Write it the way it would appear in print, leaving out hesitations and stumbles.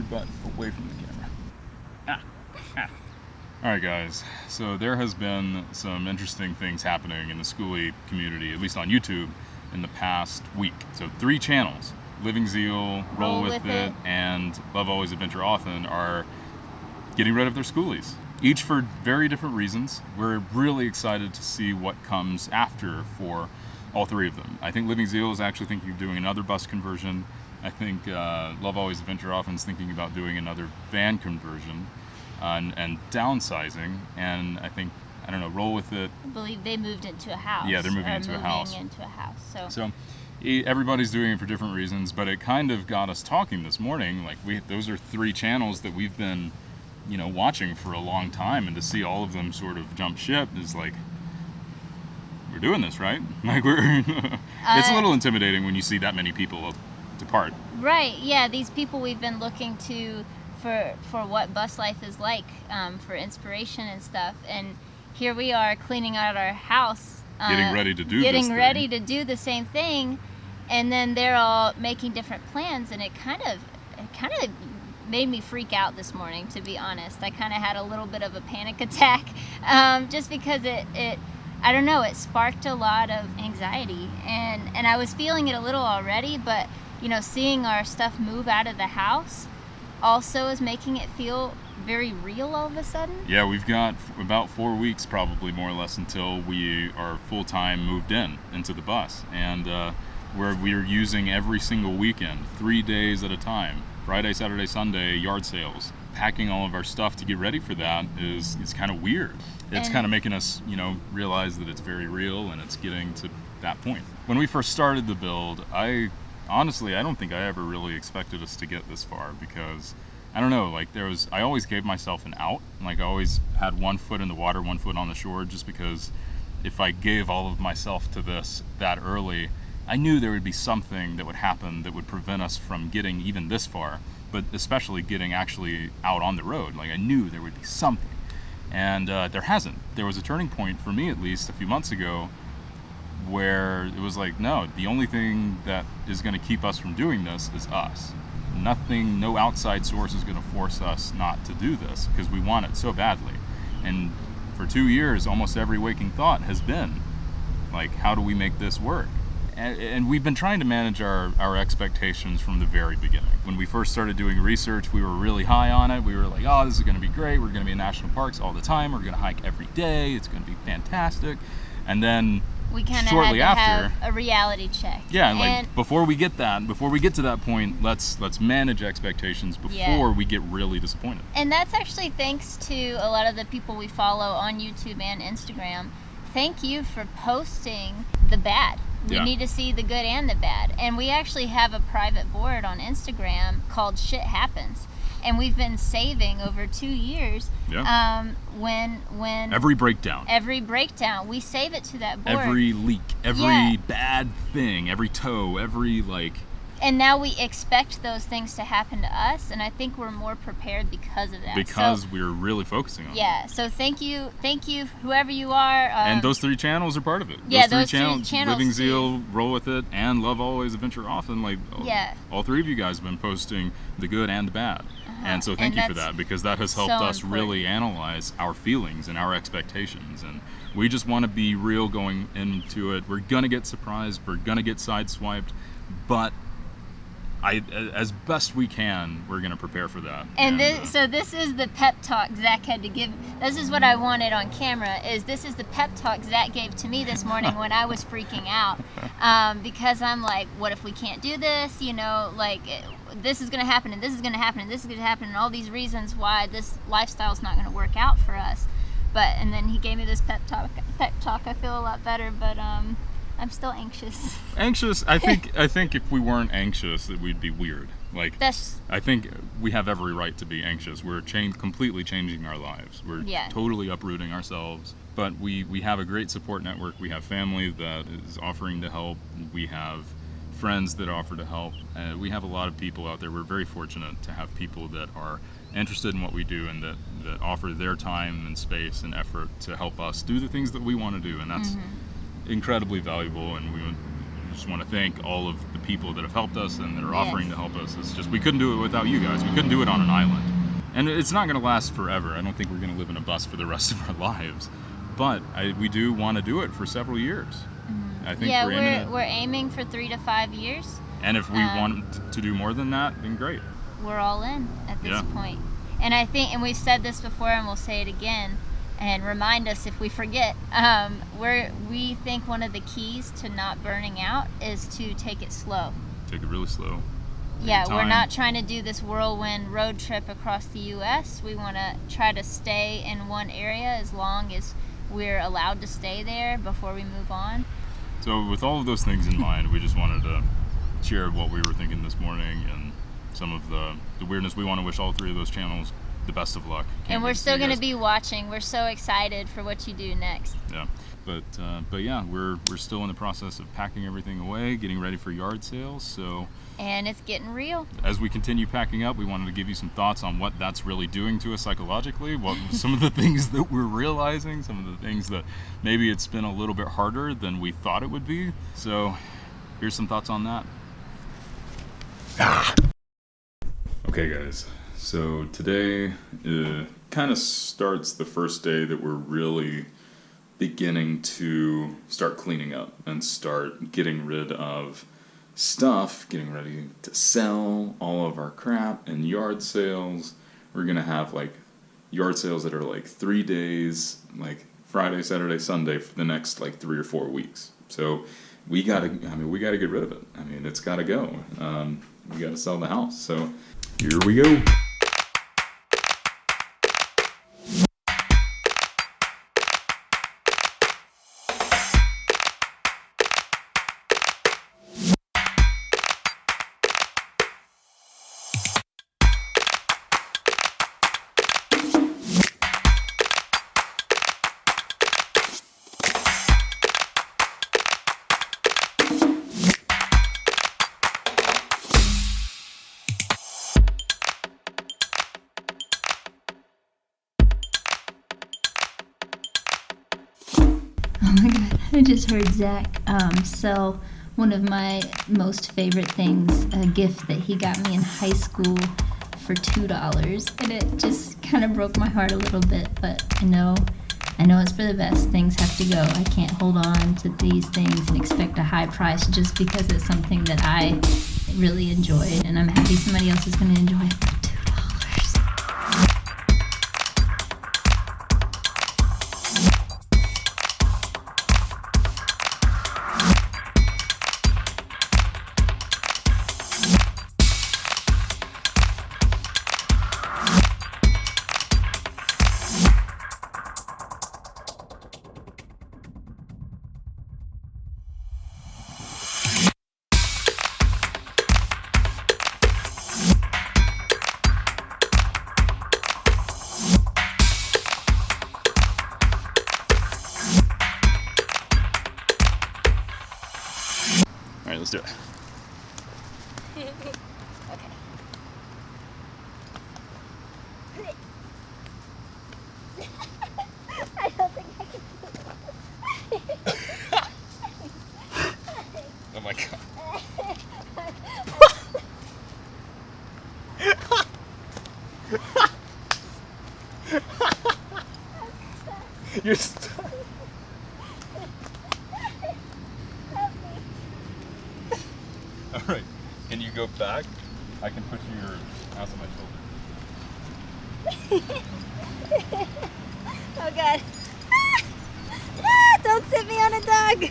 butt away from the camera. All right, guys. So there has been some interesting things happening in the skoolie community, at least on YouTube, in the past week. So 3 channels, Living Zeal, Roll With It, and Love Always Adventure Often, are getting rid of their skoolies, each for very different reasons. We're really excited to see what comes after for all 3 of them. I think Living Zeal is actually thinking of doing another bus conversion. I think Love Always Adventure Often is thinking about doing another van conversion and downsizing. And I think, I don't know, Roll With It. I believe they moved into a house. Yeah, they're moving into a house. So everybody's doing it for different reasons, but it kind of got us talking this morning. Like, those are 3 channels that we've been, watching for a long time, and to see all of them sort of jump ship is like, we're doing this, right? Like, it's a little intimidating when you see that many people depart. Right, yeah, these people we've been looking to for what bus life is like, for inspiration and stuff, and here we are cleaning out our house, getting ready to do the same thing, and then they're all making different plans, and it kind of made me freak out this morning, to be honest. I kind of had a little bit of a panic attack, just because it I don't know, it sparked a lot of anxiety, and I was feeling it a little already, but seeing our stuff move out of the house also is making it feel very real all of a sudden. Yeah, we've got about 4 weeks, probably more or less, until we are full-time moved into the bus, and where we're using every single weekend, 3 days at a time, Friday, Saturday, Sunday, yard sales. Packing all of our stuff to get ready for that is kind of weird. It's kind of making us, realize that it's very real, and it's getting to that point. When we first started the build, honestly, I don't think I ever really expected us to get this far, because I don't know, like, I always gave myself an out. Like, I always had 1 foot in the water, 1 foot on the shore, just because if I gave all of myself to this that early, I knew there would be something that would happen that would prevent us from getting even this far, but especially getting actually out on the road. Like, I knew there would be something, and there hasn't. There was a turning point, for me at least, a few months ago, where it was like, no, the only thing that is going to keep us from doing this is us. Nothing, no outside source is going to force us not to do this, because we want it so badly. And for 2 years, almost every waking thought has been, like, how do we make this work? And we've been trying to manage our expectations from the very beginning. When we first started doing research, we were really high on it. We were like, oh, this is going to be great. We're going to be in national parks all the time. We're going to hike every day. It's going to be fantastic. And then we kind of shortly had to after, have a reality check. Yeah, and like, before we get to that point, let's manage expectations before we get really disappointed. And that's actually thanks to a lot of the people we follow on YouTube and Instagram. Thank you for posting the bad. We need to see the good and the bad. And we actually have a private board on Instagram called Shit Happens. And we've been saving over 2 years. When every breakdown, we save it to that board. Every leak, every bad thing, every tow, every like. And now we expect those things to happen to us, and I think we're more prepared because of that. Because we're really focusing on it. Yeah, so thank you, whoever you are. And those 3 channels are part of it. Yeah, those 3 channels, Living too. Zeal, Roll With It, and Love Always Adventure Often. Like, all 3 of you guys have been posting the good and the bad. And so thank you for that, because that has helped us really analyze our feelings and our expectations. And we just want to be real going into it. We're going to get surprised. We're going to get sideswiped. But as best we can, we're going to prepare for that. And this is the pep talk Zach had to give. This is what I wanted on camera. This is the pep talk Zach gave to me this morning when I was freaking out, because I'm like, what if we can't do this? Like, this is going to happen, and this is going to happen, and this is going to happen, and all these reasons why this lifestyle is not going to work out for us. And then he gave me this pep talk. I feel a lot better, but I'm still anxious. I think if we weren't anxious, we'd be weird. Like, I think we have every right to be anxious. We're completely changing our lives. We're totally uprooting ourselves. But we have a great support network. We have family that is offering to help. We have friends that offer to help. We have a lot of people out there. We're very fortunate to have people that are interested in what we do, and that offer their time and space and effort to help us do the things that we want to do. And that's incredibly valuable, and we just want to thank all of the people that have helped us and that are Yes. offering to help us. It's just we couldn't do it without you guys. We couldn't do it on an island. And it's not going to last forever. I don't think we're going to live in a bus for the rest of our lives. But we do want to do it for several years. I think Yeah, we're we're aiming for 3 to 5 years. And if we want to do more than that, then great. We're all in at this Yeah. point. And I think, and we've said this before, and we'll say it again, and remind us if we forget. We think one of the keys to not burning out is to take it slow. Take it really slow. Yeah, Take we're time. not trying to do this whirlwind road trip across the U.S. We want to try to stay in one area as long as we're allowed to stay there before we move on. So with all of those things in mind, we just wanted to share what we were thinking this morning and some of the weirdness. We want to wish all three of those channels the best of luck. Can't And we're wait to see still you going to guys. be watching. We're so excited for what you do next. Yeah, but yeah, we're still in the process of packing everything away, getting ready for yard sales. So And it's getting real. as we continue packing up, we wanted to give you some thoughts on what that's really doing to us psychologically, what some of the things that we're realizing, some of the things that maybe it's been a little bit harder than we thought it would be. So here's some thoughts on that. Okay guys, so today kind of starts the first day that we're really beginning to start cleaning up and start getting rid of stuff, getting ready to sell all of our crap and yard sales. We're gonna have like yard sales that are like 3 days, like Friday, Saturday, Sunday for the next like 3 or 4 weeks. So we gotta get rid of it. I mean, it's gotta go. We gotta sell the house. So here we go. Oh my god, I just heard Zach sell one of my most favorite things, a gift that he got me in high school for $2. And it just kind of broke my heart a little bit, but I know it's for the best. Things have to go. I can't hold on to these things and expect a high price just because it's something that I really enjoy. And I'm happy somebody else is going to enjoy it for $2. All right, let's do it. Okay. I don't think I can do it. Oh my god. You're stuck. All right. Can you go back? I can put your house on my shoulder. Oh god. Don't sit me on a dog.